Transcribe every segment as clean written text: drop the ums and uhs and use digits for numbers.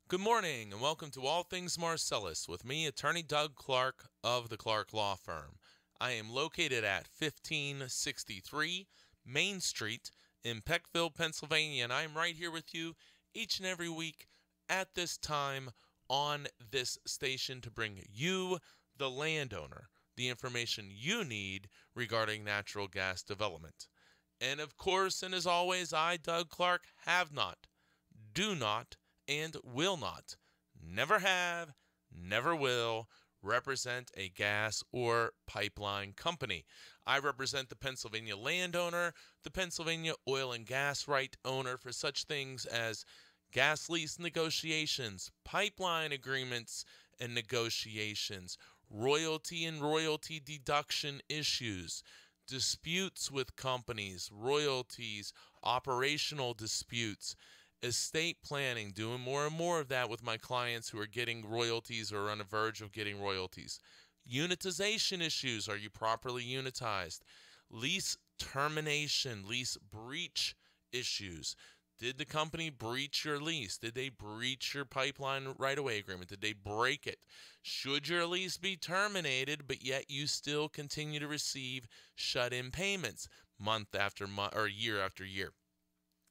Good morning and welcome to All Things Marcellus with me, Attorney Doug Clark of the Clark Law Firm. I am located at 1563 Main Street in Peckville, Pennsylvania, and I am right here with you each and every week at this time on this station to bring you, the landowner, the information you need regarding natural gas development. And of course, and as always, I, Doug Clark, have not, do not, and will not, never have, never will, represent a gas or pipeline company. I represent the Pennsylvania landowner, the Pennsylvania oil and gas right owner for such things as gas lease negotiations, pipeline agreements and negotiations, royalty and royalty deduction issues, disputes with companies, royalties, operational disputes, estate planning, doing more and more of that with my clients who are getting royalties or on the verge of getting royalties. Unitization issues, are you properly unitized? Lease termination, lease breach issues. Did the company breach your lease? Did they breach your pipeline right-of-way agreement? Did they break it? Should your lease be terminated, but yet you still continue to receive shut-in payments month after month or year after year?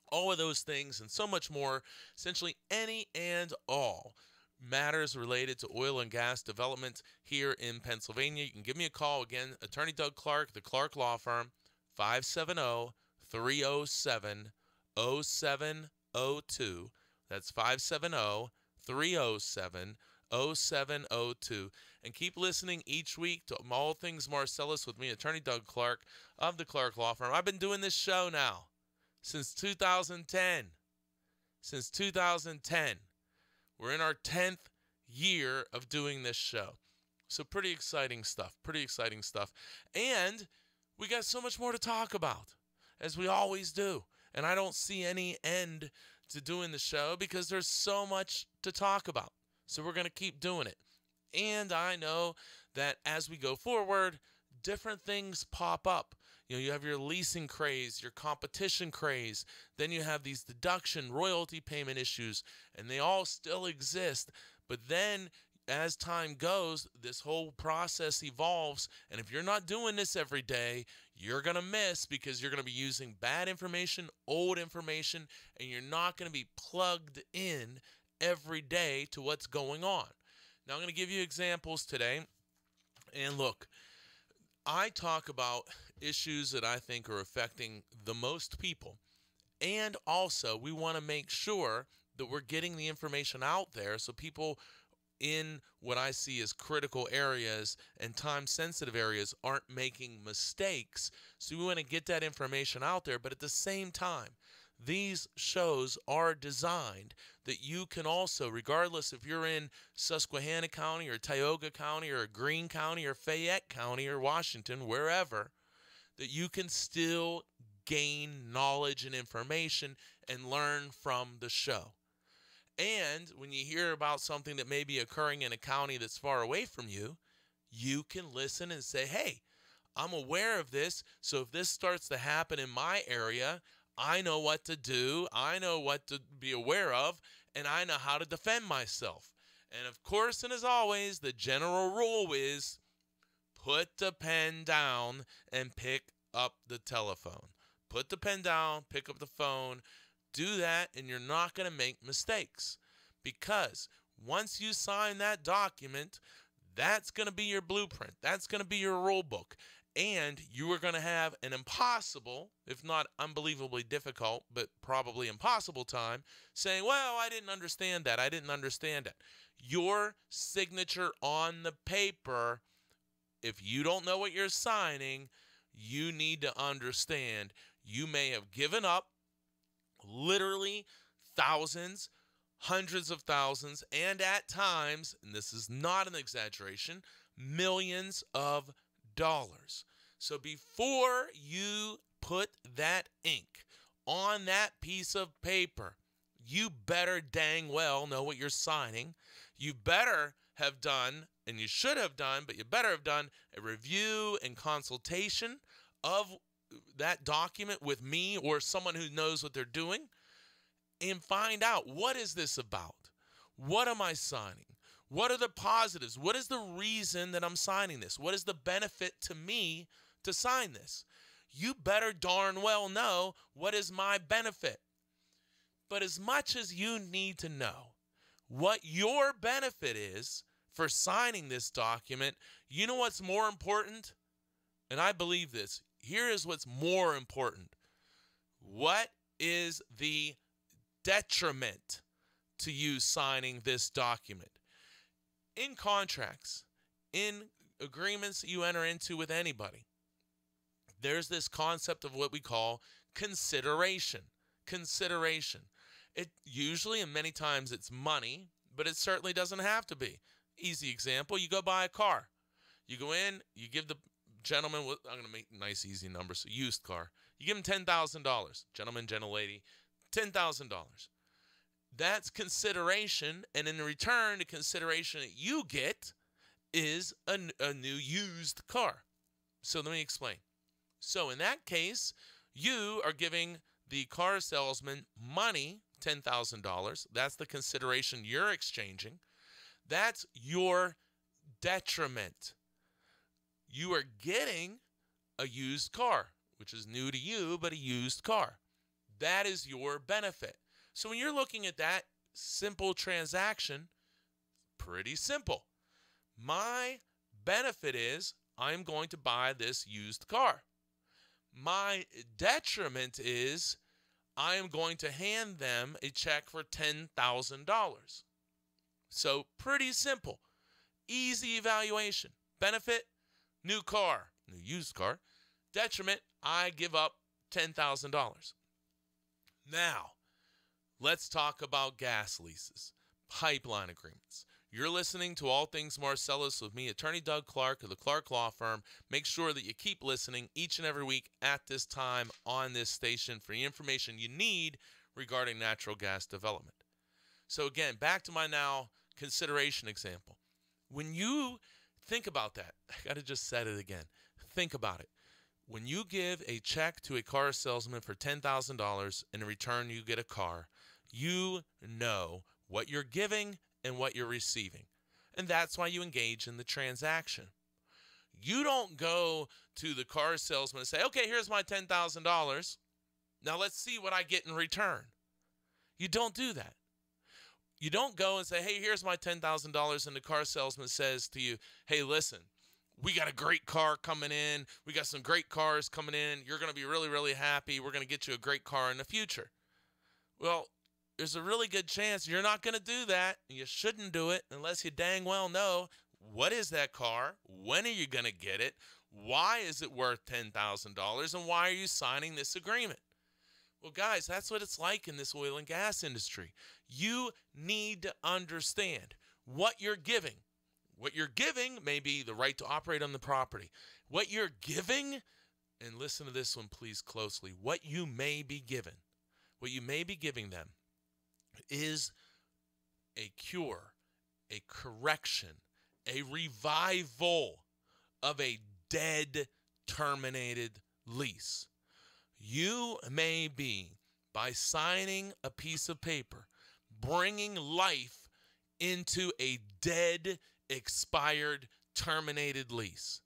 All of those things and so much more, essentially any and all matters related to oil and gas development here in Pennsylvania. You can give me a call again, Attorney Doug Clark, the Clark Law Firm, 570-307-0702. That's 570-307-0702. And keep listening each week to All Things Marcellus with me, Attorney Doug Clark of the Clark Law Firm. I've been doing this show now since 2010. Since 2010. We're in our 10th year of doing this show. So pretty exciting stuff. And we got so much more to talk about, as we always do. And I don't see any end to doing the show because there's so much to talk about. So we're going to keep doing it. And I know that as we go forward, different things pop up. You have your leasing craze, your competition craze, then you have these deduction, royalty payment issues, and they all still exist. But then as time goes, this whole process evolves, and if you're not doing this every day, you're going to miss because you're going to be using bad information, old information, and you're not going to be plugged in every day to what's going on. Now, I'm going to give you examples today, and look, I talk about issues that I think are affecting the most people. And also, we want to make sure that we're getting the information out there so people in what I see as critical areas and time-sensitive areas aren't making mistakes. So we want to get that information out there. But at the same time, these shows are designed that you can also, regardless if you're in Susquehanna County or Tioga County or Greene County or Fayette County or Washington, wherever, that you can still gain knowledge and information and learn from the show. And when you hear about something that may be occurring in a county that's far away from you, you can listen and say, hey, I'm aware of this, so if this starts to happen in my area, I know what to do, I know what to be aware of, and I know how to defend myself. And of course, and as always, the general rule is put the pen down and pick up the telephone. Put the pen down, pick up the phone. Do that, and you're not going to make mistakes. Because once you sign that document, that's going to be your blueprint. That's going to be your rule book. And you are going to have an impossible, if not unbelievably difficult, but probably impossible time saying, well, I didn't understand that. I didn't understand it. Your signature on the paper, if you don't know what you're signing, you need to understand you may have given up literally thousands, hundreds of thousands, and at times, and this is not an exaggeration, millions of dollars. So before you put that ink on that piece of paper, you better dang well know what you're signing. You better have done, and you should have done, but you better have done a review and consultation of that document with me or someone who knows what they're doing and find out, what is this about? What am I signing? What are the positives? What is the reason that I'm signing this? What is the benefit to me to sign this? You better darn well know what is my benefit. But as much as you need to know what your benefit is for signing this document, you know what's more important? And I believe this. Here is what's more important. What is the detriment to you signing this document? In contracts, in agreements that you enter into with anybody, there's this concept of what we call consideration. Consideration. It usually and many times it's money, but it certainly doesn't have to be. Easy example, you go buy a car. You go in, you give the gentleman, I'm going to make nice easy numbers, a used car. You give him $10,000. Gentleman, gentlelady, $10,000. That's consideration, and in return, the consideration that you get is a new used car. So let me explain. So in that case, you are giving the car salesman money, $10,000. That's the consideration you're exchanging. That's your detriment. You are getting a used car, which is new to you, but a used car. That is your benefit. So when you're looking at that simple transaction, pretty simple. My benefit is I'm going to buy this used car. My detriment is I am going to hand them a check for $10,000. So pretty simple. Easy evaluation. Benefit, new car, new used car. Detriment, I give up $10,000. Now, let's talk about gas leases, pipeline agreements. You're listening to All Things Marcellus with me, Attorney Doug Clark of the Clark Law Firm. Make sure that you keep listening each and every week at this time on this station for the information you need regarding natural gas development. So again, back to my now consideration example. When you think about that, I got to just say it again. Think about it. When you give a check to a car salesman for $10,000 and in return you get a car, you know what you're giving and what you're receiving. And that's why you engage in the transaction. You don't go to the car salesman and say, okay, here's my $10,000. Now let's see what I get in return. You don't do that. You don't go and say, hey, here's my $10,000, and the car salesman says to you, hey, listen, we got a great car coming in. We got some great cars coming in. You're going to be really, really happy. We're going to get you a great car in the future. Well, there's a really good chance you're not going to do that. You shouldn't do it unless you dang well know what is that car, when are you going to get it, why is it worth $10,000, and why are you signing this agreement? Well, guys, that's what it's like in this oil and gas industry. You need to understand what you're giving. What you're giving may be the right to operate on the property. What you're giving, and listen to this one please closely, what you may be giving them is a cure, a correction, a revival of a dead, terminated lease. You may be, by signing a piece of paper, bringing life into a dead, expired, terminated lease.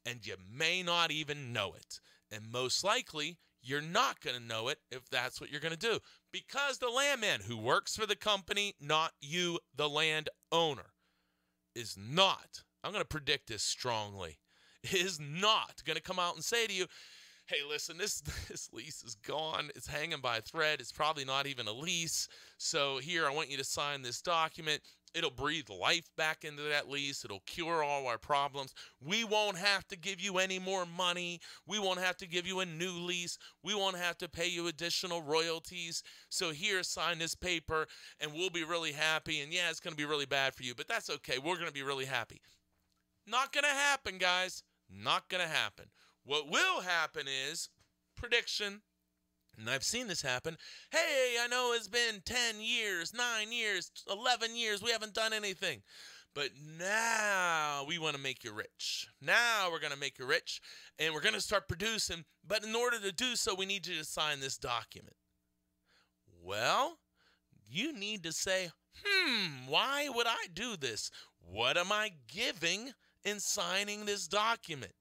And you may not even know it. And most likely, you're not going to know it if that's what you're going to do. Because the landman who works for the company, not you, the landowner, is not, I'm going to predict this strongly, is not going to come out and say to you, hey, listen, this lease is gone. It's hanging by a thread. It's probably not even a lease. So here, I want you to sign this document. It'll breathe life back into that lease. It'll cure all our problems. We won't have to give you any more money. We won't have to give you a new lease. We won't have to pay you additional royalties. So here, sign this paper, and we'll be really happy. And yeah, it's going to be really bad for you, but that's okay. We're going to be really happy. Not going to happen, guys. Not going to happen. What will happen is, prediction, and I've seen this happen, hey, I know it's been 10 years, 9 years, 11 years, we haven't done anything. But now we want to make you rich. Now we're going to make you rich, and we're going to start producing. But in order to do so, we need you to sign this document. Well, you need to say, Why would I do this? What am I giving in signing this document?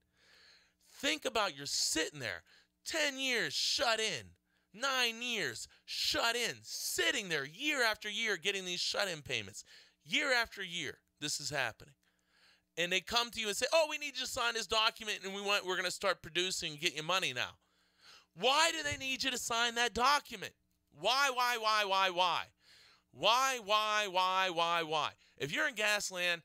Think about you're sitting there, 10 years shut in, 9 years shut in, sitting there year after year getting these shut-in payments. Year after year, this is happening. And they come to you and say, oh, we need you to sign this document and we're going to start producing and get you money now. Why do they need you to sign that document? Why? Why? If you're in Gasland,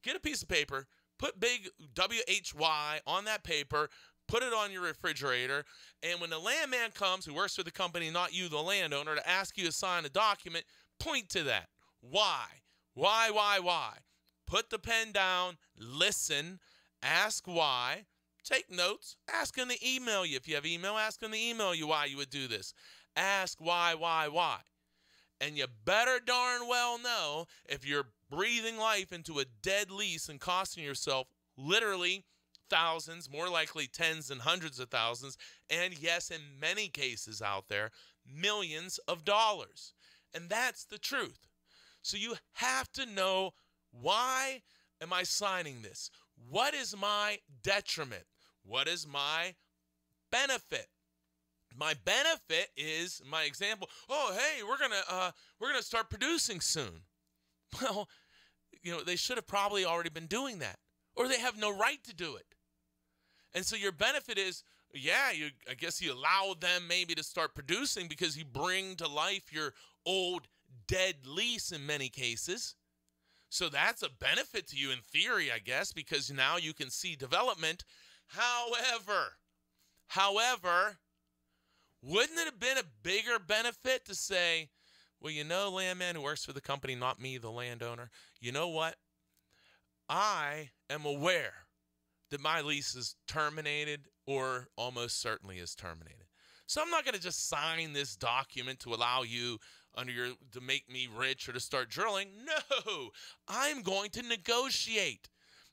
get a piece of paper, put big WHY on that paper, put it on your refrigerator, and when the landman comes, who works for the company, not you, the landowner, to ask you to sign a document, point to that. Why? Why? Put the pen down, listen, ask why, take notes, ask them to email you. If you have email, ask them to email you why you would do this. Ask why. And you better darn well know if you're breathing life into a dead lease and costing yourself literally thousands, more likely tens and hundreds of thousands, and yes, in many cases out there, millions of dollars. And that's the truth. So you have to know, why am I signing this? What is my detriment? What is my benefit? My benefit is my example. Oh, hey, we're gonna start producing soon. Well, they should have probably already been doing that, or they have no right to do it. And so your benefit is, I guess you allow them maybe to start producing because you bring to life your old dead lease in many cases. So that's a benefit to you in theory, I guess, because now you can see development. However, wouldn't it have been a bigger benefit to say, well, landman who works for the company, not me, the landowner, you know what? I am aware that my lease is terminated or almost certainly is terminated. So I'm not going to just sign this document to allow you to make me rich or to start drilling. No, I'm going to negotiate.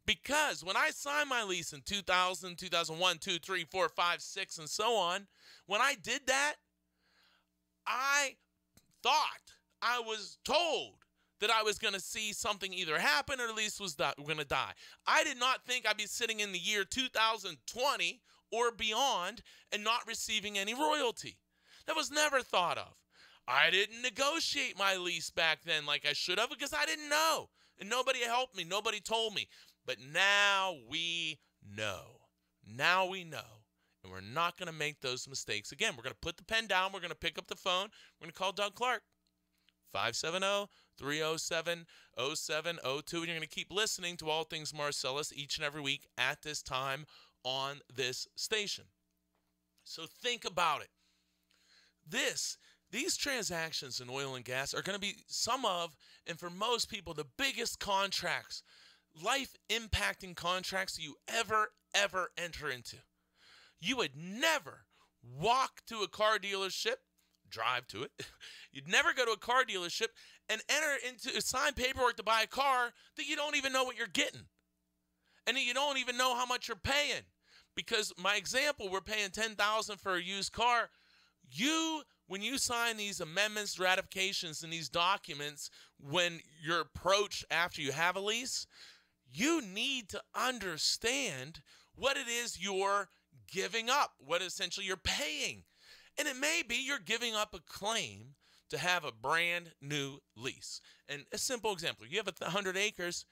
Because when I signed my lease in 2000, 2001, 2, 3, 4, 5, 6, and so on, when I did that, I thought, I was told that I was going to see something either happen or the lease was going to die. I did not think I'd be sitting in the year 2020 or beyond and not receiving any royalty. That was never thought of. I didn't negotiate my lease back then like I should have because I didn't know. And nobody helped me. Nobody told me. But now we know. Now we know. And we're not going to make those mistakes again. We're going to put the pen down. We're going to pick up the phone. We're going to call Doug Clark. 570-307-0702. And you're going to keep listening to All Things Marcellus each and every week at this time on this station. So think about it. These transactions in oil and gas are going to be some of, and for most people, the biggest contracts, life-impacting contracts that you ever enter into. You would never walk to a car dealership, drive to it. You'd never go to a car dealership and sign paperwork to buy a car that you don't even know what you're getting. And that you don't even know how much you're paying. Because my example, we're paying $10,000 for a used car. When you sign these amendments, ratifications, and these documents, when you're approached after you have a lease, you need to understand what it is you're giving up, what essentially you're paying. And it may be you're giving up a claim to have a brand new lease. And a simple example, you have 100 acres,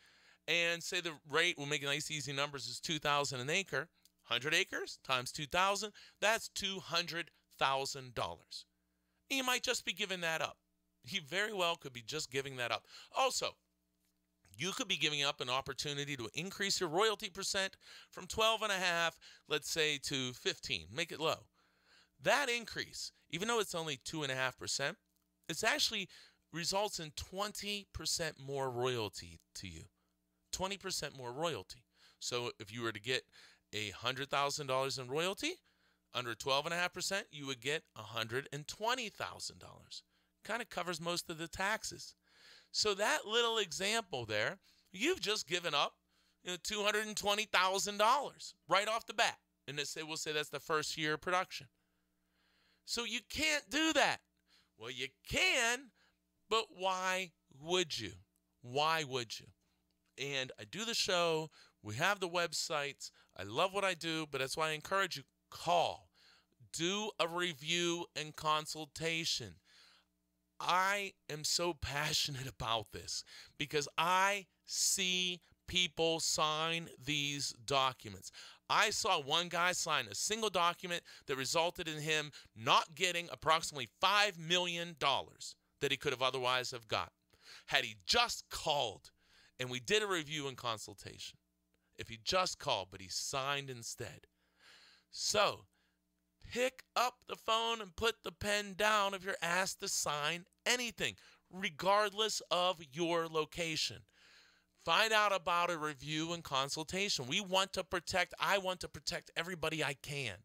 and say the rate, we'll make nice easy numbers, is $2,000 an acre. 100 acres times 2,000, that's $200,000. You might just be giving that up. You very well could be just giving that up. Also, you could be giving up an opportunity to increase your royalty percent from 12.5, let's say, to 15. Make it low. That increase, even though it's only 2.5%, it actually results in 20% more royalty to you. 20% more royalty. So if you were to get $100,000 in royalty, under 12.5%, you would get $120,000. Kind of covers most of the taxes. So that little example there, you've just given up $220,000 right off the bat. And we'll say that's the first year of production. So you can't do that. Well, you can, but why would you? Why would you? And I do the show. We have the websites. I love what I do, but that's why I encourage you, call. Do a review and consultation. I am so passionate about this because I see people sign these documents. I saw one guy sign a single document that resulted in him not getting approximately $5 million that he could have otherwise have got had he just called and we did a review and consultation. If he just called, but he signed instead. So, pick up the phone and put the pen down if you're asked to sign anything, regardless of your location. Find out about a review and consultation. I want to protect everybody I can.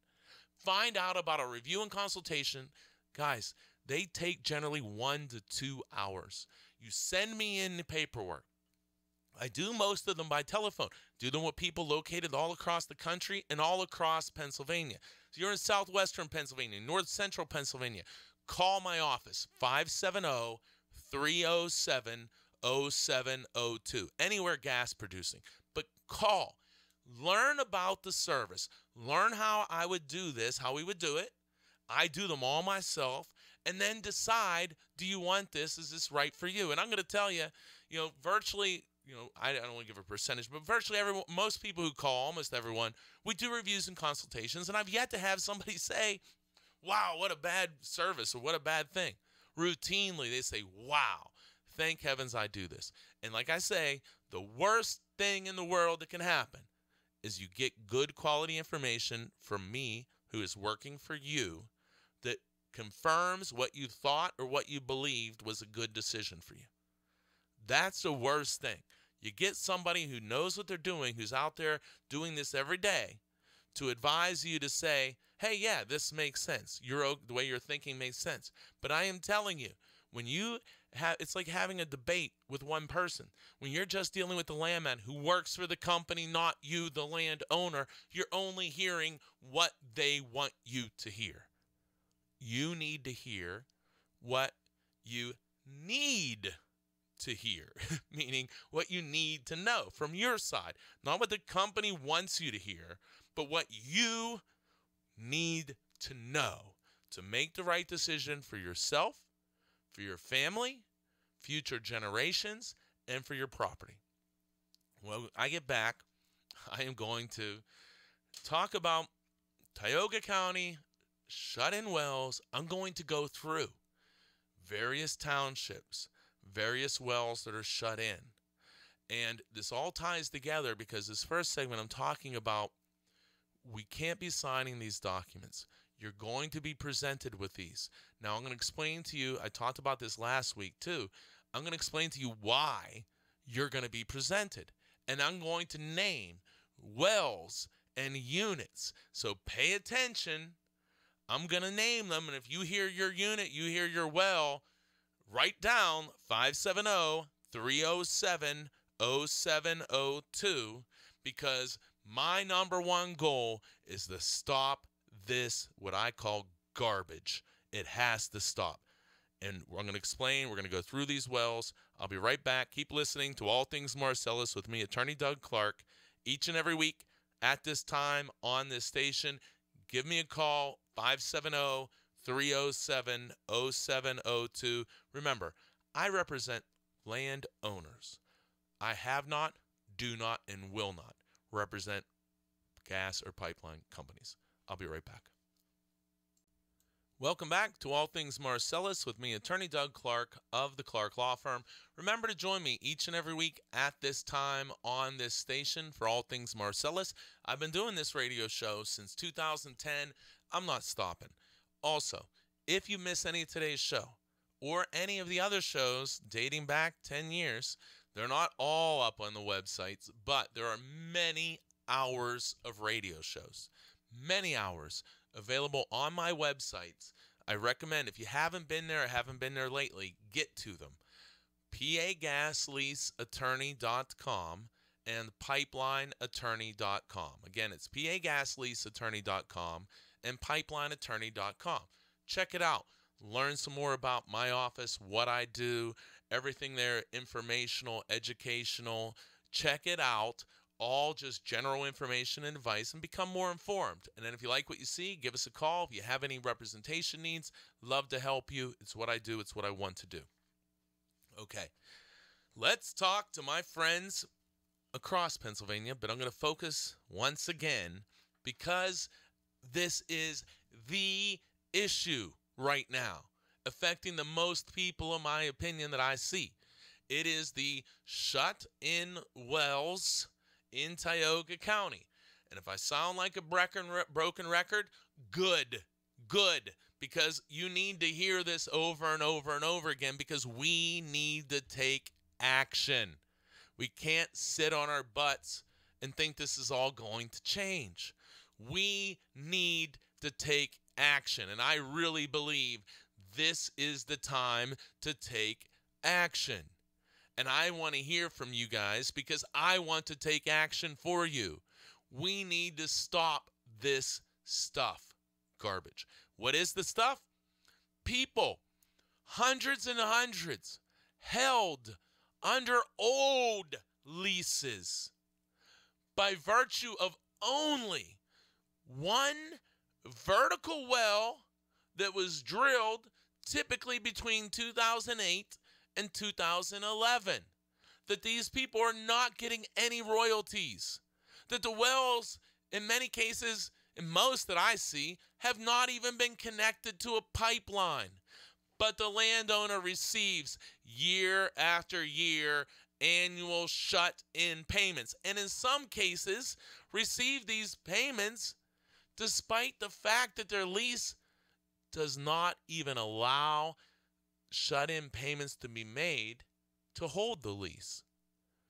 Find out about a review and consultation. Guys, they take generally 1 to 2 hours. You send me in the paperwork. I do most of them by telephone. Do them with people located all across the country and all across Pennsylvania. So you're in southwestern Pennsylvania, north central Pennsylvania. Call my office, 570-307-0702. Anywhere gas producing. But call. Learn about the service. Learn how I would do this, how we would do it. I do them all myself. And then decide, do you want this? Is this right for you? And I'm going to tell you, virtually, I don't want to give a percentage, but virtually everyone, most people who call, almost everyone, we do reviews and consultations. And I've yet to have somebody say, wow, what a bad service or what a bad thing. Routinely, they say, wow, thank heavens I do this. And like I say, the worst thing in the world that can happen is you get good quality information from me who is working for you that confirms what you thought or what you believed was a good decision for you. That's the worst thing. You get somebody who knows what they're doing, who's out there doing this every day, to advise you to say, hey, yeah, this makes sense. The way you're thinking makes sense. But I am telling you, when you have, it's like having a debate with one person. When you're just dealing with the landman who works for the company, not you, the landowner, you're only hearing what they want you to hear. You need to hear what you need to hear, meaning what you need to know from your side. Not what the company wants you to hear, but what you need to know to make the right decision for yourself, for your family, future generations, and for your property. When I get back, I am going to talk about Tioga County shut-in wells. I'm going to go through various townships, various wells that are shut in. And this all ties together because this first segment I'm talking about, we can't be signing these documents. You're going to be presented with these. Now I'm going to explain to you, I talked about this last week too, I'm going to explain to you why you're going to be presented. And I'm going to name wells and units. So pay attention. I'm going to name them, and if you hear your unit, you hear your well, write down 570-307-0702 because my number one goal is to stop this, what I call garbage. It has to stop. And I'm going to explain. We're going to go through these wells. I'll be right back. Keep listening to All Things Marcellus with me, Attorney Doug Clark, each and every week at this time on this station. Give me a call, 570-307-0702. Remember, I represent landowners. I have not, do not, and will not represent gas or pipeline companies. I'll be right back. Welcome back to All Things Marcellus with me, Attorney Doug Clark of the Clark Law Firm. Remember to join me each and every week at this time on this station for All Things Marcellus. I've been doing this radio show since 2010. I'm not stopping. Also, if you miss any of today's show or any of the other shows dating back 10 years, they're not all up on the websites, but there are many hours of radio shows, many hours available on my websites. I recommend, if you haven't been there or haven't been there lately, get to them. pagasleaseattorney.com and pipelineattorney.com. Again, it's pagasleaseattorney.com and pipelineattorney.com. Check it out. Learn some more about my office, what I do, Everything there, informational, educational. Check it out. All just general information and advice, and become more informed. And then if you like what you see, give us a call. If you have any representation needs, love to help you. It's what I do. It's what I want to do. Okay. Let's talk to my friends across Pennsylvania, but I'm going to focus once again because this is the issue right now affecting the most people, in my opinion, that I see. It is the shut-in wells in Tioga County. And if I sound like a broken record, good, because you need to hear this over and over and over again, because we need to take action. We can't sit on our butts and think this is all going to change. We need to take action, and I really believe this is the time to take action. And I want to hear from you guys because I want to take action for you. We need to stop this stuff. Garbage. What is the stuff? People, hundreds and hundreds, held under old leases by virtue of only one vertical well that was drilled typically between 2008 and 2011. That these people are not getting any royalties. That the wells, in many cases, in most that I see, have not even been connected to a pipeline. But the landowner receives year after year annual shut-in payments. And in some cases, receive these payments despite the fact that their lease does not even allow shut-in payments to be made to hold the lease.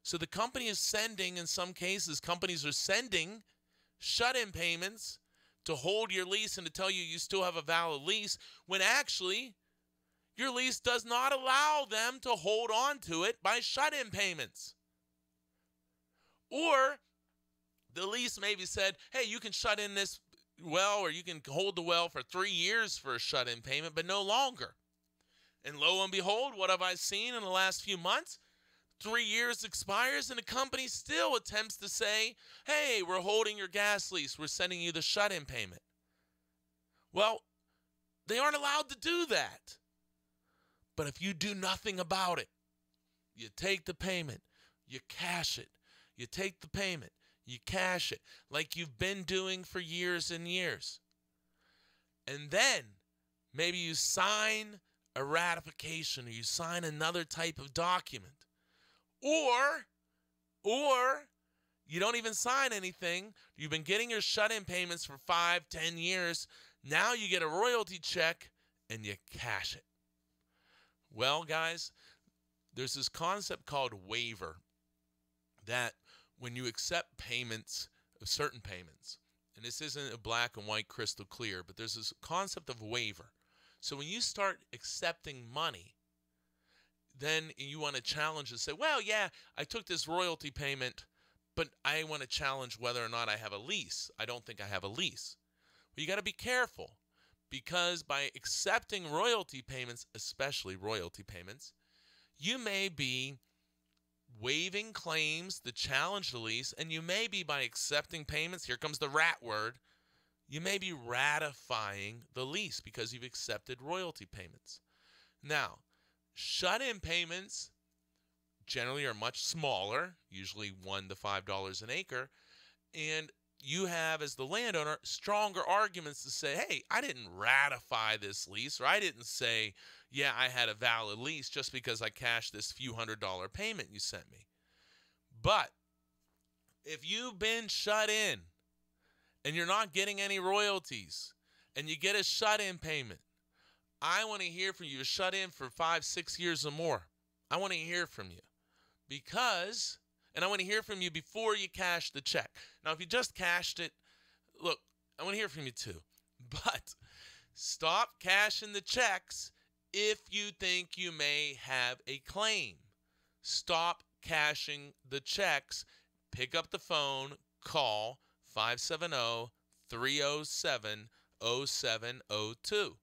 So the company is sending, in some cases, companies are sending shut-in payments to hold your lease and to tell you you still have a valid lease, when actually your lease does not allow them to hold on to it by shut-in payments. Or the lease maybe said, hey, you can shut in this well, or you can hold the well for 3 years for a shut-in payment, but no longer. And lo and behold, what have I seen in the last few months? 3 years expires and the company still attempts to say, hey, we're holding your gas lease. We're sending you the shut-in payment. Well, they aren't allowed to do that. But if you do nothing about it, you take the payment, you cash it. You take the payment, you cash it, like you've been doing for years and years. And then maybe you sign a ratification, or you sign another type of document. Or you don't even sign anything. You've been getting your shut-in payments for 5, 10 years. Now you get a royalty check and you cash it. Well, guys, there's this concept called waiver, that when you accept payments, certain payments, and this isn't a black and white crystal clear, but there's this concept of waiver. So when you start accepting money, then you want to challenge and say, well, yeah, I took this royalty payment, but I want to challenge whether or not I have a lease. I don't think I have a lease. Well, you got to be careful, because by accepting royalty payments, especially royalty payments, you may be waiving claims to challenge the lease, and you may be, by accepting payments, here comes the rat word, you may be ratifying the lease because you've accepted royalty payments. Now, shut-in payments generally are much smaller, usually $1 to $5 an acre, and you have, as the landowner, stronger arguments to say, hey, I didn't ratify this lease, or I didn't say, yeah, I had a valid lease just because I cashed this few $100 payment you sent me. But if you've been shut in and you're not getting any royalties and you get a shut-in payment, I want to hear from you. You're shut in for 5, 6 years or more. I want to hear from you because, and I want to hear from you before you cash the check. Now, if you just cashed it, look, I want to hear from you too. But stop cashing the checks if you think you may have a claim. Stop cashing the checks. Pick up the phone, call 570-307-0702.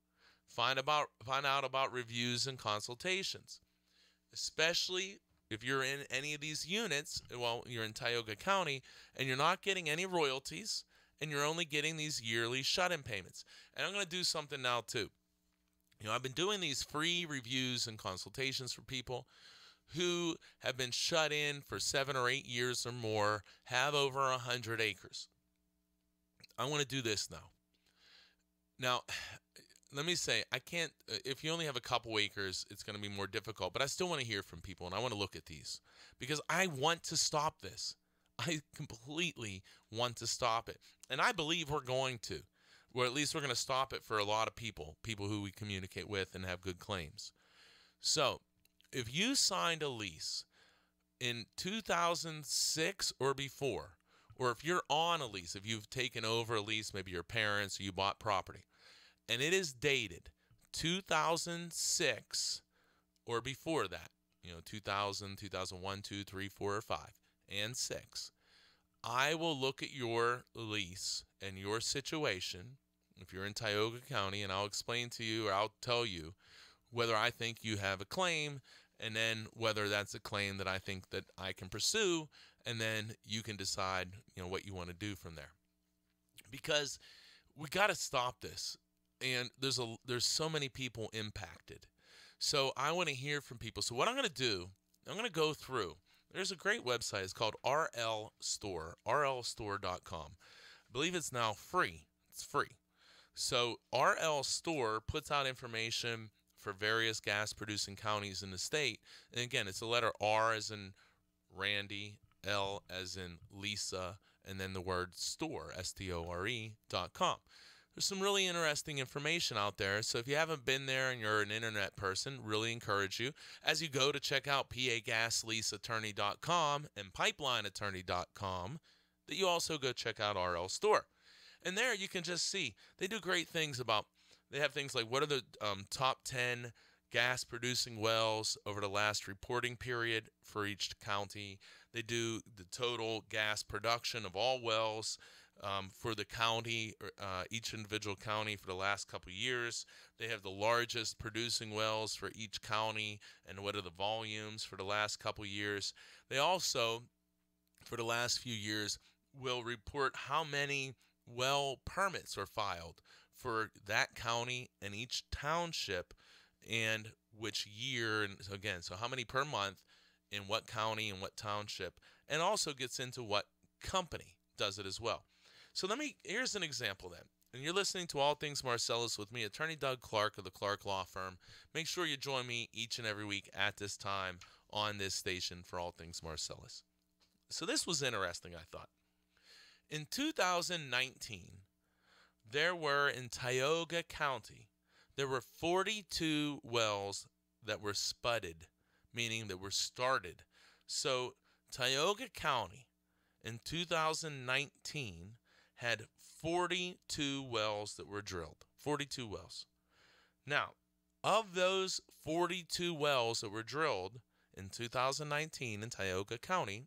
Find out about reviews and consultations. especially if you're in any of these units. Well, you're in Tioga County, and you're not getting any royalties, and you're only getting these yearly shut-in payments. And I'm going to do something now, too. I've been doing these free reviews and consultations for people who have been shut in for 7 or 8 years or more, have over 100 acres. I want to do this now. Now, let me say, I can't, if you only have a couple acres, it's going to be more difficult, but I still want to hear from people, and I want to look at these because I want to stop this. I completely want to stop it, and I believe we're going to, or at least we're going to stop it for a lot of people who we communicate with and have good claims. So, if you signed a lease in 2006 or before, or if you're on a lease, if you've taken over a lease, maybe your parents or you bought property, and it is dated 2006 or before that, 2000, 2001, 2, 3, 4, or 5, and 6, I will look at your lease and your situation, if you're in Tioga County, and I'll explain to you, or I'll tell you whether I think you have a claim, and then whether that's a claim that I think that I can pursue, and then you can decide, what you want to do from there. Because we got to stop this, and there's so many people impacted. So I want to hear from people. So what I'm going to do, I'm going to go through. There's a great website. It's called RL Store, rlstore.com. I believe it's now free. It's free. So RL Store puts out information for various gas-producing counties in the state. And again, it's the letter R as in Randy, L as in Lisa, and then the word store, store.com. There's some really interesting information out there. So if you haven't been there and you're an internet person, really encourage you, as you go, to check out pagasleaseattorney.com and pipelineattorney.com, that you also go check out RL Store. And there you can just see, they do great things they have things like what are the top 10 gas-producing wells over the last reporting period for each county. They do the total gas production of all wells for the county, each individual county for the last couple of years. They have the largest producing wells for each county and what are the volumes for the last couple of years. They also, for the last few years, will report how many well permits are filed for that county and each township and which year, and again, so how many per month in what county and what township, and also gets into what company does it as well. So here's an example then. And you're listening to All Things Marcellus with me, Attorney Doug Clark of the Clark Law Firm. Make sure you join me each and every week at this time on this station for All Things Marcellus. So this was interesting, I thought. In 2019, there were in Tioga County, there were 42 wells that were spudded, meaning that were started. So Tioga County in 2019 had 42 wells that were drilled. 42 wells. Now, of those 42 wells that were drilled in 2019 in Tioga County,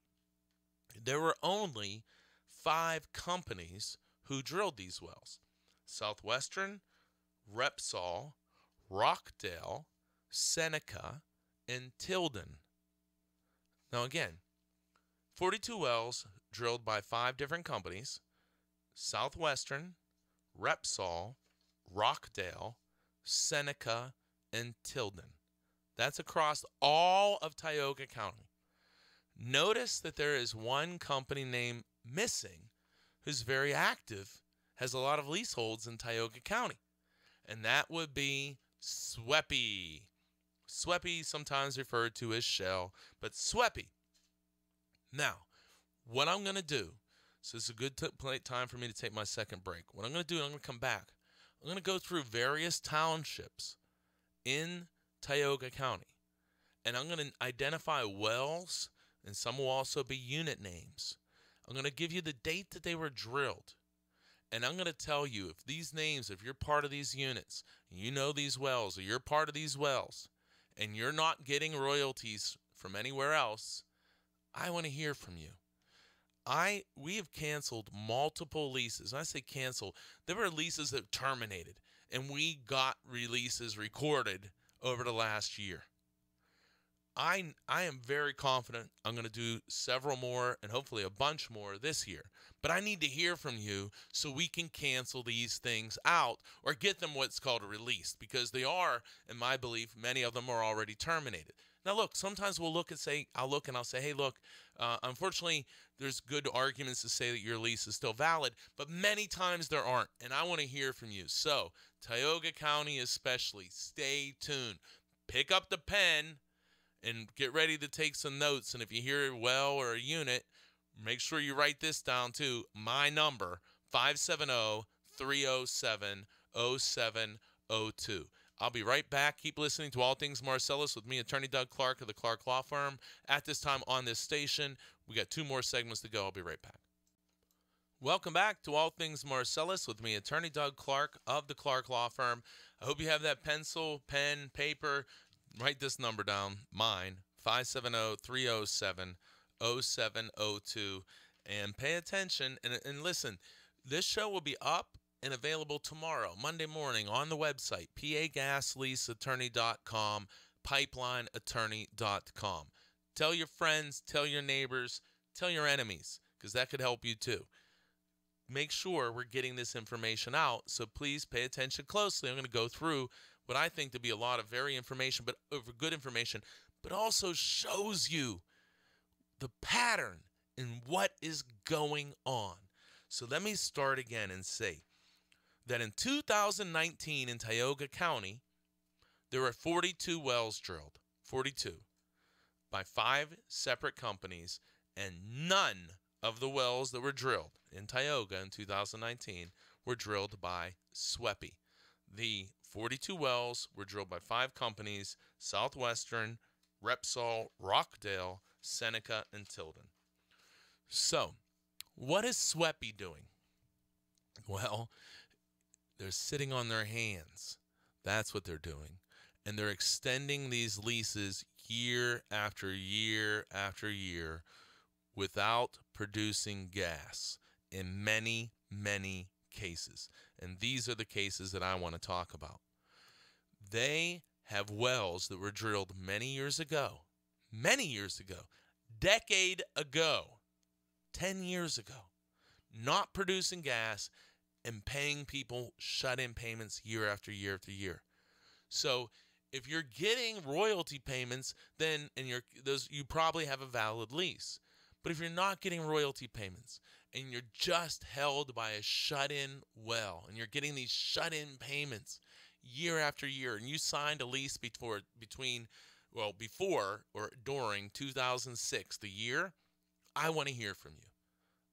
there were only 5 companies who drilled these wells. Southwestern, Repsol, Rockdale, Seneca, and Tilden. Now again, 42 wells drilled by 5 different companies: Southwestern, Repsol, Rockdale, Seneca, and Tilden. That's across all of Tioga County. Notice that there is one company named missing who's very active, has a lot of leaseholds in Tioga County, and that would be Sweppy. Sweppy, sometimes referred to as Shell, but Sweppy. Now, what I'm going to do, so it's a good time for me to take my second break. What I'm going to do, I'm going to come back. I'm going to go through various townships in Tioga County, and I'm going to identify wells, and some will also be unit names. I'm going to give you the date that they were drilled. And I'm going to tell you, if these names, if you're part of these units, you know these wells, or you're part of these wells, and you're not getting royalties from anywhere else, I want to hear from you. We have canceled multiple leases. When I say cancel, there were leases that terminated, and we got releases recorded over the last year. I am very confident I'm going to do several more and hopefully a bunch more this year. But I need to hear from you so we can cancel these things out or get them what's called a release, because they are, in my belief, many of them are already terminated. Now, look, sometimes we'll look and say, I'll look and I'll say, hey, look, unfortunately, there's good arguments to say that your lease is still valid, but many times there aren't, and I want to hear from you. So, Tioga County especially, stay tuned. Pick up the pen and get ready to take some notes. And if you hear a well or a unit, make sure you write this down too. My number, 570-307-0702. I'll be right back. Keep listening to All Things Marcellus with me, Attorney Doug Clark of the Clark Law Firm. At this time on this station, we got 2 more segments to go. I'll be right back. Welcome back to All Things Marcellus with me, Attorney Doug Clark of the Clark Law Firm. I hope you have that pencil, pen, paper. Write this number down, mine, 570-307-0702, and pay attention. And listen, this show will be up and available tomorrow, Monday morning, on the website, pagasleaseattorney.com, pipelineattorney.com. Tell your friends, tell your neighbors, tell your enemies, because that could help you too. Make sure we're getting this information out, so please pay attention closely. I'm going to go through what I think to be a lot of good information, but also shows you the pattern in what is going on. So let me start again and say that in 2019 in Tioga County, there were 42 wells drilled, 42, by 5 separate companies, and none of the wells that were drilled in Tioga in 2019 were drilled by SWEPI. The 42 wells were drilled by 5 companies: Southwestern, Repsol, Rockdale, Seneca, and Tilden. So, what is SWEPI doing? Well, they're sitting on their hands. That's what they're doing. And they're extending these leases year after year after year without producing gas in many, many cases. And these are the cases that I want to talk about. They have wells that were drilled many years ago, decade ago, 10 years ago, not producing gas and paying people shut-in payments year after year after year. So if you're getting royalty payments, then you probably have a valid lease. But if you're not getting royalty payments and you're just held by a shut-in well and you're getting these shut-in payments year after year, and you signed a lease before or during 2006, the year, I want to hear from you.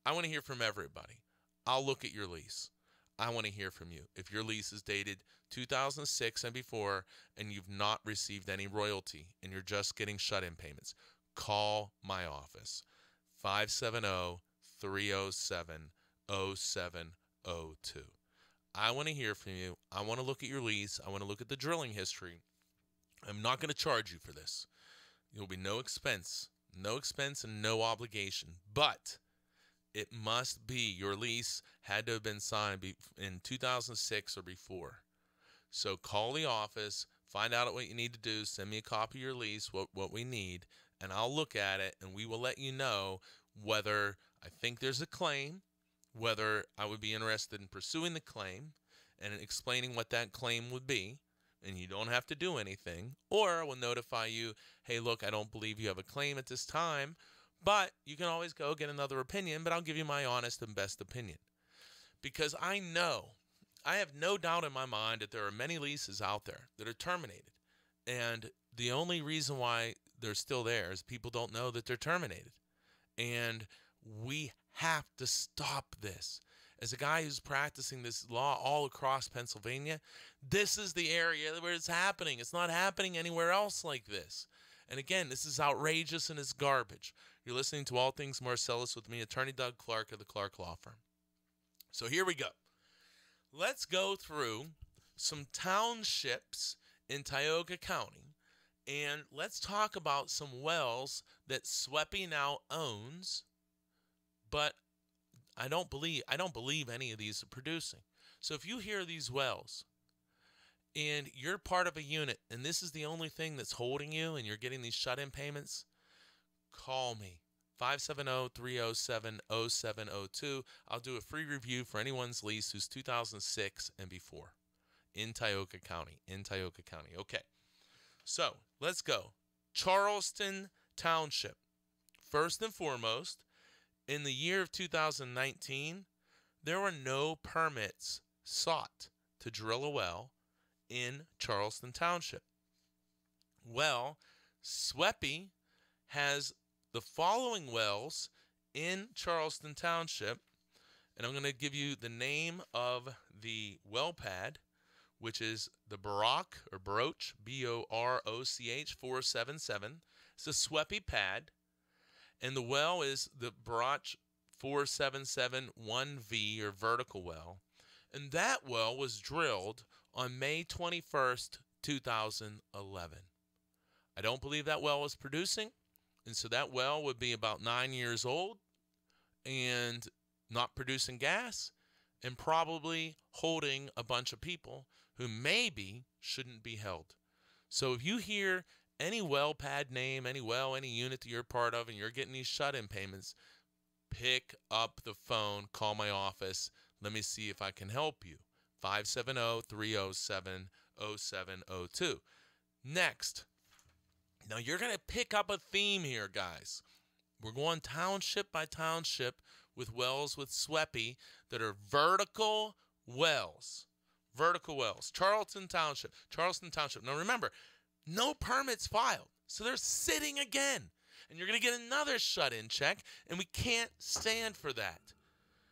I want to hear from everybody. I'll look at your lease. I want to hear from you. If your lease is dated 2006 and before and you've not received any royalty and you're just getting shut-in payments, call my office. 570-307-0702. I want to hear from you. I want to look at your lease. I want to look at the drilling history. I'm not going to charge you for this. There will be no expense and no obligation. But it must be your lease had to have been signed in 2006 or before. So call the office, find out what you need to do, send me a copy of your lease, what we need, and I'll look at it, and we will let you know whether I think there's a claim, whether I would be interested in pursuing the claim and explaining what that claim would be, and you don't have to do anything, or I will notify you, hey, look, I don't believe you have a claim at this time, but you can always go get another opinion, but I'll give you my honest and best opinion. Because I have no doubt in my mind that there are many leases out there that are terminated, and the only reason why they're still there is people don't know that they're terminated. And we have to stop this. As a guy who's practicing this law all across Pennsylvania, this is the area where it's happening. It's not happening anywhere else like this. And again, this is outrageous and it's garbage. You're listening to All Things Marcellus with me, Attorney Doug Clark of the Clark Law Firm. So here we go. Let's go through some townships in Tioga County, and let's talk about some wells that SWEPI now owns, but I don't believe any of these are producing. So if you hear these wells, and you're part of a unit, and this is the only thing that's holding you, and you're getting these shut-in payments, call me. 570-307-0702. I'll do a free review for anyone's lease who's 2006 and before in Tioga County. Okay, so let's go. Charleston Township. First and foremost, in the year of 2019, there were no permits sought to drill a well in Charleston Township. Well, SWEPI has the following wells in Charleston Township, and I'm going to give you the name of the well pad, which is the Baroch, B-O-R-O-C-H 477. It's a SWEPI pad, and the well is the Baroch 477 1V, or vertical well, and that well was drilled on May 21st, 2011. I don't believe that well was producing, and so that well would be about 9 years old and not producing gas and probably holding a bunch of people who maybe shouldn't be held. So if you hear any well pad name, any well, any unit that you're part of, and you're getting these shut-in payments, pick up the phone, call my office. Let me see if I can help you. 570-307-0702. Next. Now, you're going to pick up a theme here, guys. We're going township by township with wells with SWEPI that are vertical wells. Vertical wells. Charleston Township. Now, remember, no permits filed. So they're sitting again. And you're going to get another shut-in check, and we can't stand for that.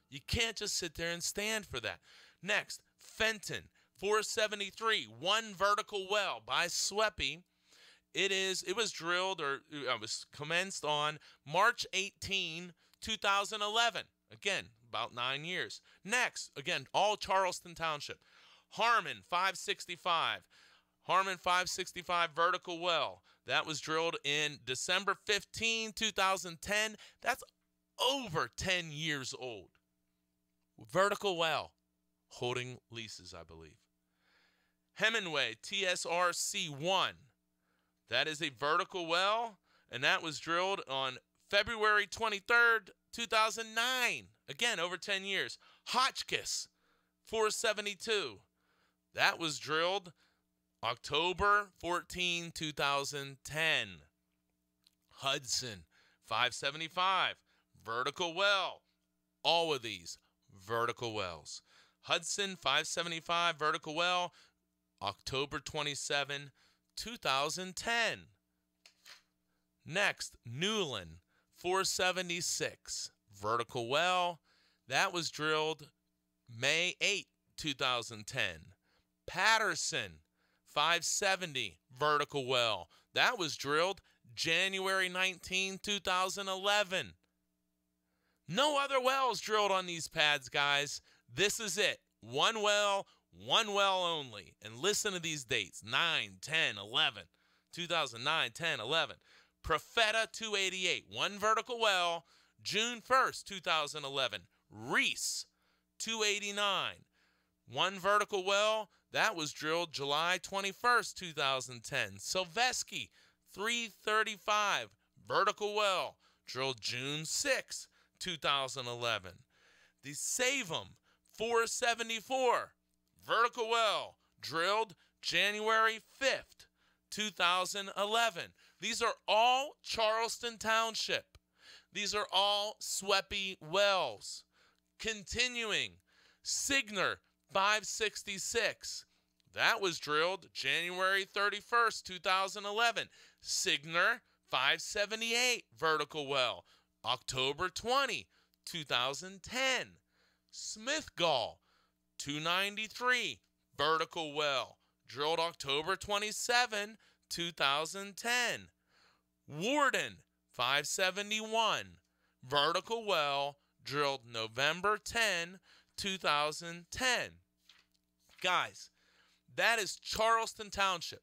You can't just sit there and stand for that. Next, Fenton, 473, one vertical well by SWEPI. It was drilled, or it was commenced on March 18, 2011. Again, about 9 years. Next, again, all Charleston Township. Harmon, 565. Harmon 565 vertical well. That was drilled in December 15, 2010. That's over 10 years old. Vertical well. Holding leases, I believe. Hemingway TSRC 1. That is a vertical well, and that was drilled on February 23rd, 2009. Again, over 10 years. Hotchkiss 472. That was drilled October 14, 2010. Hudson, 575, vertical well. All of these, vertical wells. Hudson, 575, vertical well, October 27, 2010. Next, Newland, 476, vertical well. That was drilled May 8, 2010. Patterson, 570, vertical well. That was drilled January 19, 2011. No other wells drilled on these pads, guys. This is it. One well only. And listen to these dates. 9, 10, 11. 2009, 10, 11. Profeta 288, one vertical well, June 1st, 2011. Reese 289, one vertical well. That was drilled July 21st, 2010. Silveski, 335, vertical well, drilled June 6, 2011. The Savum, 474, vertical well, drilled January 5th, 2011. These are all Charleston Township. These are all SWEPI wells. Continuing, Signer, 566. That was drilled January 31st, 2011. Signer, 578, vertical well, October 20, 2010. Smithgall, 293, vertical well, drilled October 27, 2010. Warden, 571, vertical well, drilled November 10, 2010. Guys, that is Charleston Township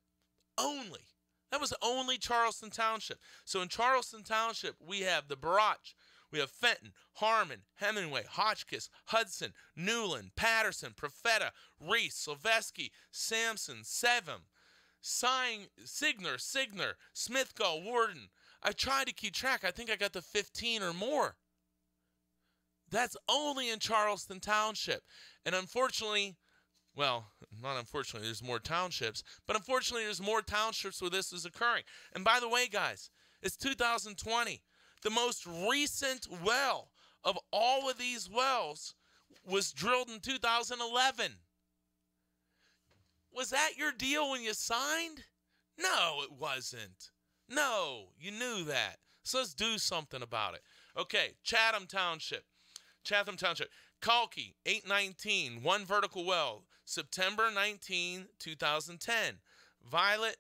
only. That was only Charleston Township. So in Charleston Township, we have the Baroch, We have Fenton, Harmon, Hemingway, Hotchkiss, Hudson, Newland, Patterson, Profeta, Reese, Sylvesky, Sampson, Sevim, Signer, Smithgall, Warden. I tried to keep track. I think I got to 15 or more. That's only in Charleston Township. And unfortunately, well, not unfortunately, there's more townships, but unfortunately there's more townships where this is occurring. And by the way, guys, it's 2020. The most recent well of all of these wells was drilled in 2011. Was that your deal when you signed? No, it wasn't. No, you knew that. So let's do something about it. Okay, Chatham Township. Kalki, 819, one vertical well, September 19, 2010. Violet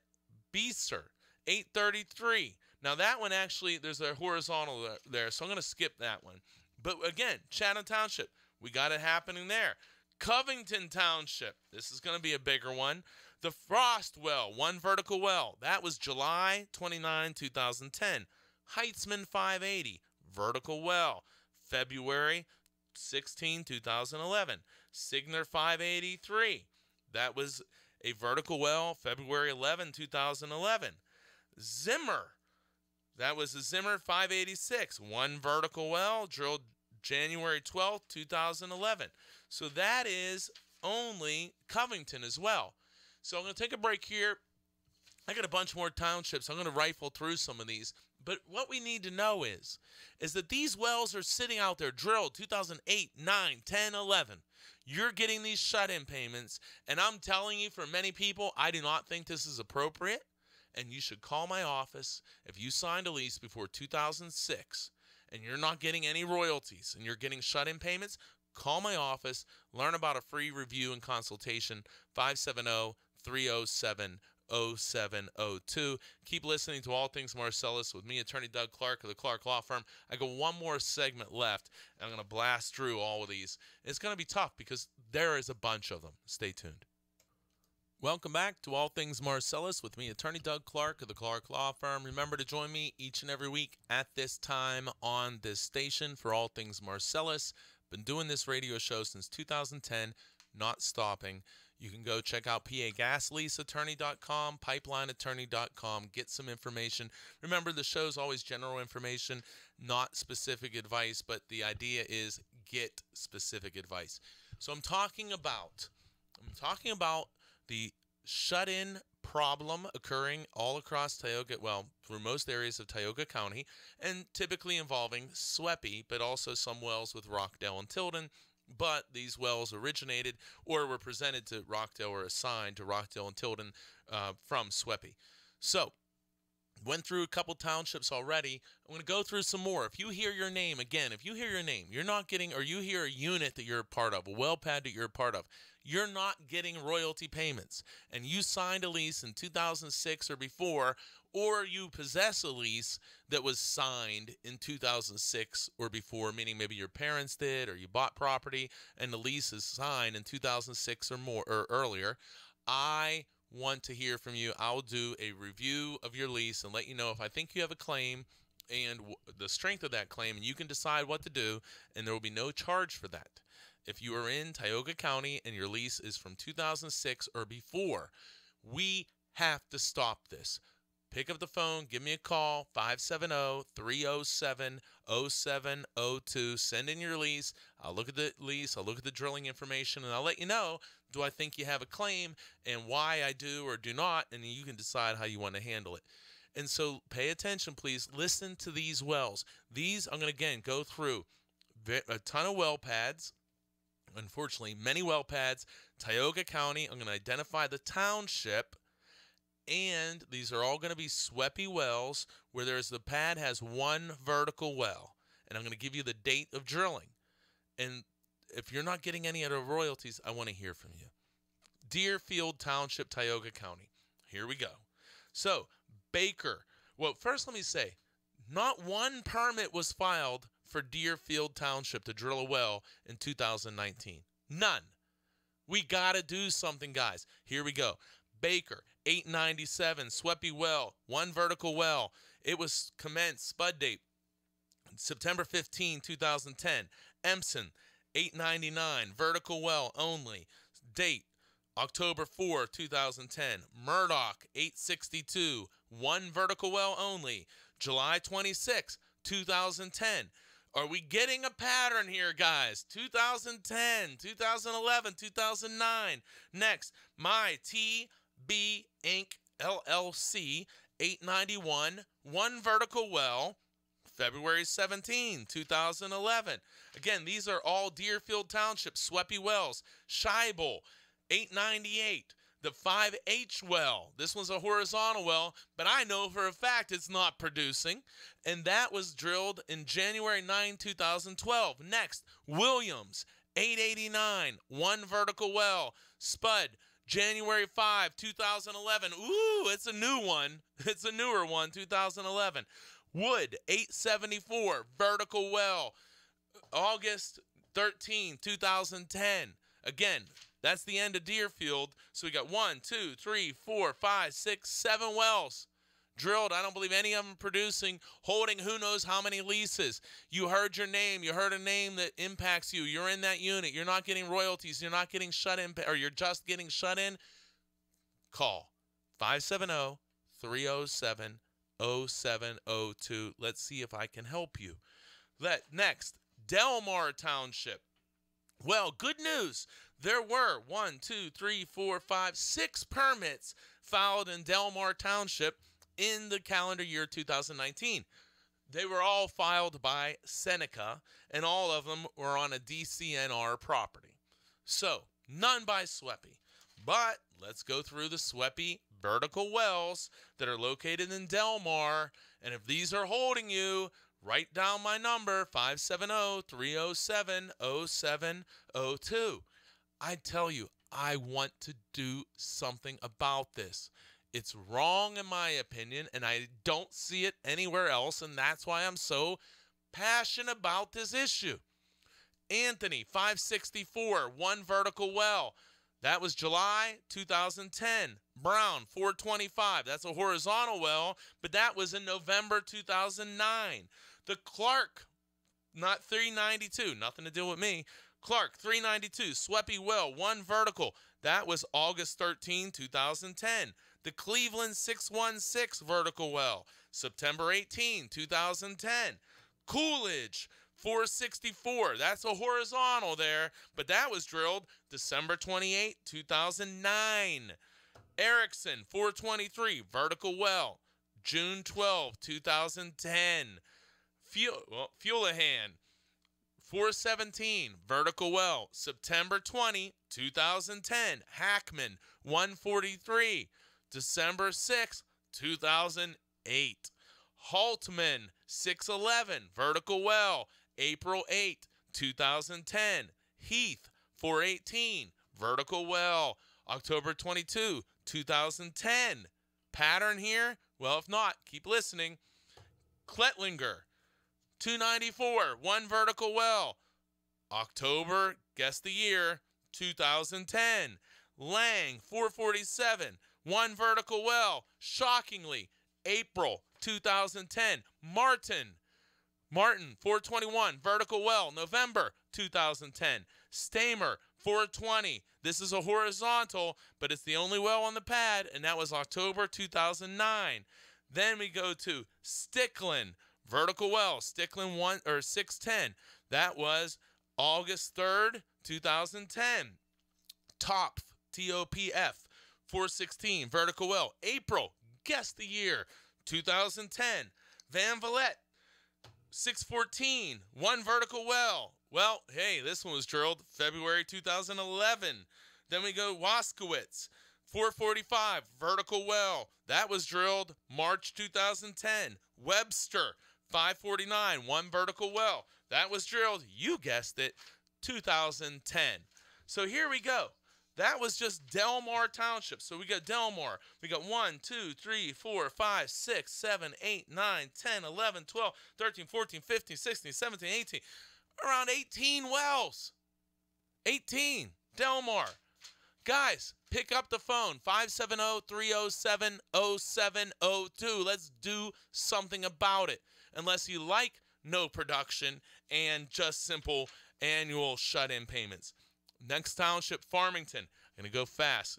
Beeser, 833. Now that one actually, there's a horizontal there, so I'm going to skip that one. But again, Chatham Township, we got it happening there. Covington Township, this is going to be a bigger one. The Frost Well, one vertical well, that was July 29, 2010. Heitzman 580, vertical well, February 16, 2011. Signer 583, that was a vertical well, February 11, 2011. Zimmer, that was a Zimmer 586, one vertical well, drilled January 12, 2011. So that is only Covington as well. So I'm going to take a break here. I got a bunch more townships. I'm going to rifle through some of these. But what we need to know is that these wells are sitting out there, drilled 2008, 9, 10, 11. You're getting these shut-in payments, and I'm telling you, for many people, I do not think this is appropriate, and you should call my office if you signed a lease before 2006 and you're not getting any royalties and you're getting shut-in payments. Call my office, learn about a free review and consultation, 570-307-0702. Keep listening to All Things Marcellus with me, Attorney Doug Clark of the Clark Law Firm. I got one more segment left, and I'm going to blast through all of these. It's going to be tough because there is a bunch of them. Stay tuned. Welcome back to All Things Marcellus with me, Attorney Doug Clark of the Clark Law Firm. Remember to join me each and every week at this time on this station for All Things Marcellus. Been doing this radio show since 2010, not stopping. You can go check out pagasleaseattorney.com, pipelineattorney.com, get some information. Remember, the show's always general information, not specific advice, but the idea is get specific advice. So I'm talking about the shut-in problem occurring all across Tioga, well, through most areas of Tioga County, and typically involving SWEPI, but also some wells with Rockdale and Tilden. But these wells originated or were presented to Rockdale or assigned to Rockdale and Tilden from SWEPI. So, went through a couple townships already. I'm going to go through some more. If you hear your name, again, if you hear your name, you're not getting, or you hear a unit that you're a part of, a well pad that you're a part of, you're not getting royalty payments, and you signed a lease in 2006 or before, or you possess a lease that was signed in 2006 or before, meaning maybe your parents did or you bought property and the lease is signed in 2006 or more or earlier, I want to hear from you. I'll do a review of your lease and let you know if I think you have a claim and the strength of that claim, and you can decide what to do, and there will be no charge for that. If you are in Tioga County and your lease is from 2006 or before, we have to stop this. Pick up the phone, give me a call, 570-307-0702. Send in your lease. I'll look at the lease. I'll look at the drilling information, and I'll let you know, do I think you have a claim and why I do or do not, and you can decide how you want to handle it. And so pay attention, please. Listen to these wells. These, I'm going to, again, go through a ton of well pads. Unfortunately, many well pads. Tioga County, I'm going to identify the township. And these are all going to be SWEPI wells where the pad has one vertical well. And I'm going to give you the date of drilling. And if you're not getting any other royalties, I want to hear from you. Deerfield Township, Tioga County. Here we go. So, Baker. Well, first let me say, not one permit was filed for Deerfield Township to drill a well in 2019. None. We got to do something, guys. Here we go. Baker, 897, SWEPI well, one vertical well. It was commenced, spud date, September 15, 2010, Empson, 899, vertical well only. Date, October 4, 2010. Murdoch, 862, one vertical well only. July 26, 2010. Are we getting a pattern here, guys? 2010, 2011, 2009. Next, my TB Inc. LLC, 891, one vertical well, February 17, 2011. Again, these are all Deerfield Township, Sweppy wells. Scheibel, 898. The 5H well. This one's a horizontal well, but I know for a fact it's not producing. And that was drilled in January 9, 2012. Next, Williams, 889. One vertical well. Spud, January 5, 2011. Ooh, it's a new one. It's a newer one, 2011. Wood, 874. Vertical well. August 13, 2010. Again, that's the end of Deerfield. So we got 1, 2, 3, 4, 5, 6, 7 wells drilled. I don't believe any of them producing, holding who knows how many leases. You heard your name. You heard a name that impacts you. You're in that unit. You're not getting royalties. You're not getting shut in, or you're just getting shut in. Call 570-307-0702. Let's see if I can help you. Next, Delmar Township. Well, good news. There were 1, 2, 3, 4, 5, 6 permits filed in Delmar Township in the calendar year 2019. They were all filed by Seneca, and all of them were on a DCNR property. So, none by Sweppy. But let's go through the Sweppy vertical wells that are located in Delmar. And if these are holding you, write down my number, 570-307-0702. I tell you, I want to do something about this. It's wrong in my opinion, and I don't see it anywhere else, and that's why I'm so passionate about this issue. Anthony, 564, one vertical well. That was July 2010. Brown, 425. That's a horizontal well, but that was in November 2009. The Clark, not 392, nothing to do with me. Clark, 392, Sweppy well, one vertical. That was August 13, 2010. The Cleveland 616 vertical well, September 18, 2010. Coolidge, 464. That's a horizontal there, but that was drilled December 28, 2009. Erickson, 423, vertical well, June 12, 2010. Fuelahan, 417, vertical well, September 20, 2010. Hackman, 143, December 6, 2008. Haltman, 611, vertical well, April 8, 2010. Heath, 418, vertical well, October 22, 2010. Pattern here? Well, if not, keep listening. Kletlinger, 294, one vertical well, October, guess the year, 2010. Lang, 447, one vertical well, shockingly, April 2010. Martin, 421, vertical well, November 2010. Stamer, 420. This is a horizontal, but it's the only well on the pad, and that was October 2009. Then we go to Sticklin, vertical well, Sticklin 610. That was August 3rd, 2010. Topf, TOPF, 416, vertical well, April, guess the year, 2010. Van Vliet, 614, one vertical well. Well, hey, this one was drilled February 2011. Then we go Waskowitz, 445, vertical well. That was drilled March 2010. Webster, 549, one vertical well. That was drilled, you guessed it, 2010. So here we go. That was just Delmar Township. So we got Delmar. We got 1, 2, 3, 4, 5, 6, 7, 8, 9, 10, 11, 12, 13, 14, 15, 16, 17, 18. Around 18 wells. 18. Delmar. Guys, pick up the phone. 570-307-0702. Let's do something about it. Unless you like no production, and just simple annual shut-in payments. Next township, Farmington. I'm going to go fast.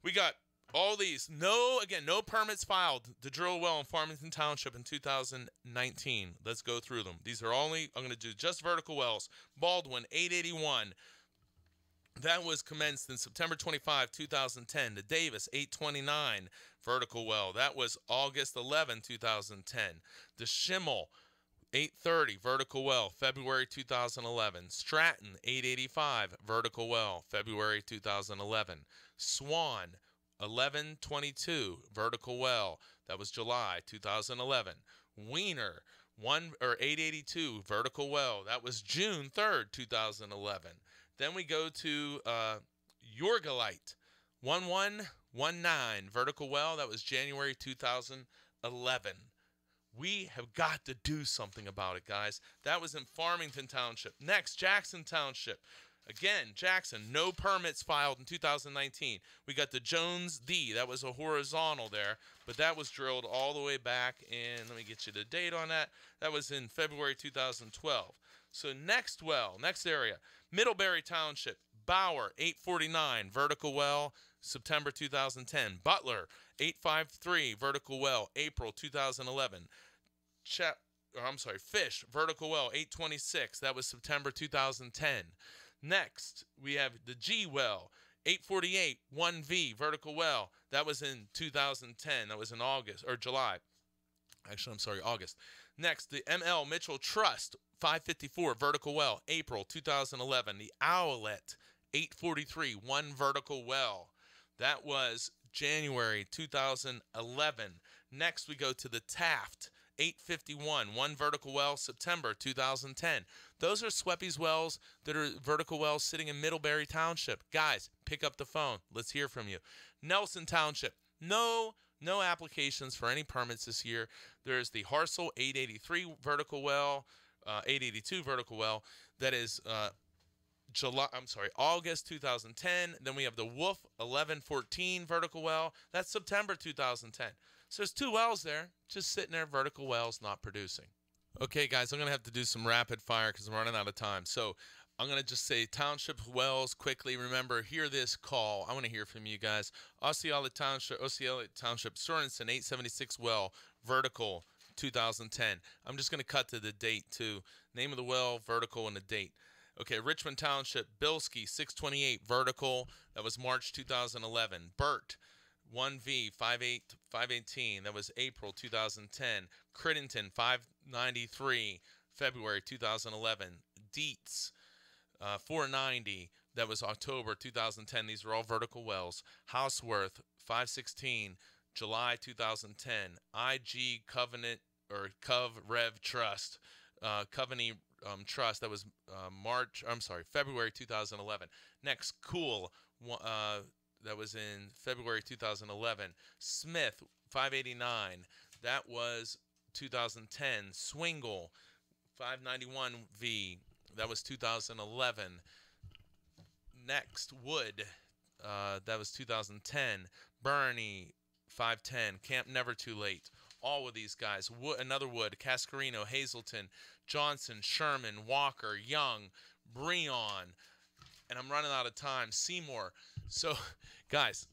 We got all these. No permits filed to drill a well in Farmington Township in 2019. Let's go through them. These are I'm going to do just vertical wells. Baldwin, 881. That was commenced in September 25, 2010. The Davis, 829, vertical well. That was August 11, 2010. The Schimmel, 830, vertical well, February 2011. Stratton, 885, vertical well, February 2011. Swan, 1122, vertical well. That was July 2011. Wiener, 882, vertical well. That was June 3rd, 2011. Then we go to Yorgalite, 1119, vertical well. That was January 2011. We have got to do something about it, guys. That was in Farmington Township. Next, Jackson Township. Again, Jackson, no permits filed in 2019. We got the Jones D. That was a horizontal there, but that was drilled all the way back in, let me get you the date on that. That was in February 2012. So next area, Middlebury Township, Bauer, 849, vertical well, September 2010. Butler, 853, vertical well, April 2011. Fish, vertical well, 826. That was September 2010. Next, we have the G well, 848, 1V, vertical well. That was in 2010. That was in July. Actually, August. Next, the ML Mitchell Trust, 554, vertical well, April 2011. The Owlet, 843, 1 vertical well. That was January 2011. Next, we go to the Taft, 851, 1 vertical well, September 2010. Those are Sweppy's wells that are vertical wells sitting in Middlebury Township. Guys, pick up the phone. Let's hear from you. Nelson Township, no applications for any permits this year. There's the Harsel, 883 vertical well, 882 vertical well. That is August 2010. Then we have the Wolf, 1114 vertical well. That's September 2010. So there's 2 wells there, just sitting there, vertical wells, not producing. Okay, guys, I'm going to have to do some rapid fire because I'm running out of time. So I'm going to just say township wells quickly. Remember, hear this call. I want to hear from you guys. Osceola Township, Sorensen, 876 well, vertical, 2010. I'm just going to cut to the date, too. Name of the well, vertical, and the date. Okay, Richmond Township, Bilski, 628, vertical. That was March 2011. Burt, 1V, 518. That was April 2010. Crittenton, 593, February 2011. Dietz, 490. That was October 2010. These are all vertical wells. Houseworth, 516, July 2010. IG Covenant or Cov Rev Trust, Covenant Trust. That was February 2011. Next, Cool. That was in February 2011. Smith, 589. That was 2010. Swingle, 591V. That was 2011. Next, Wood. That was 2010. Bernie, 510. Camp Never Too Late. All of these guys. Another Wood. Cascarino, Hazelton, Johnson, Sherman, Walker, Young, Breon. And I'm running out of time. Seymour. So, guys,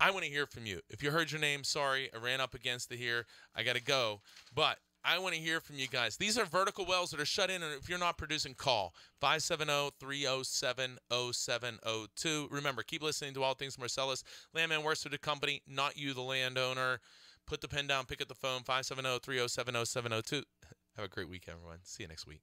I want to hear from you. If you heard your name, sorry, I ran up against it here. I got to go. But I want to hear from you guys. These are vertical wells that are shut in, and if you're not producing, call 570-307-0702. Remember, keep listening to All Things Marcellus. Landman works for the company, not you, the landowner. Put the pen down, pick up the phone, 570-307-0702. Have a great week, everyone. See you next week.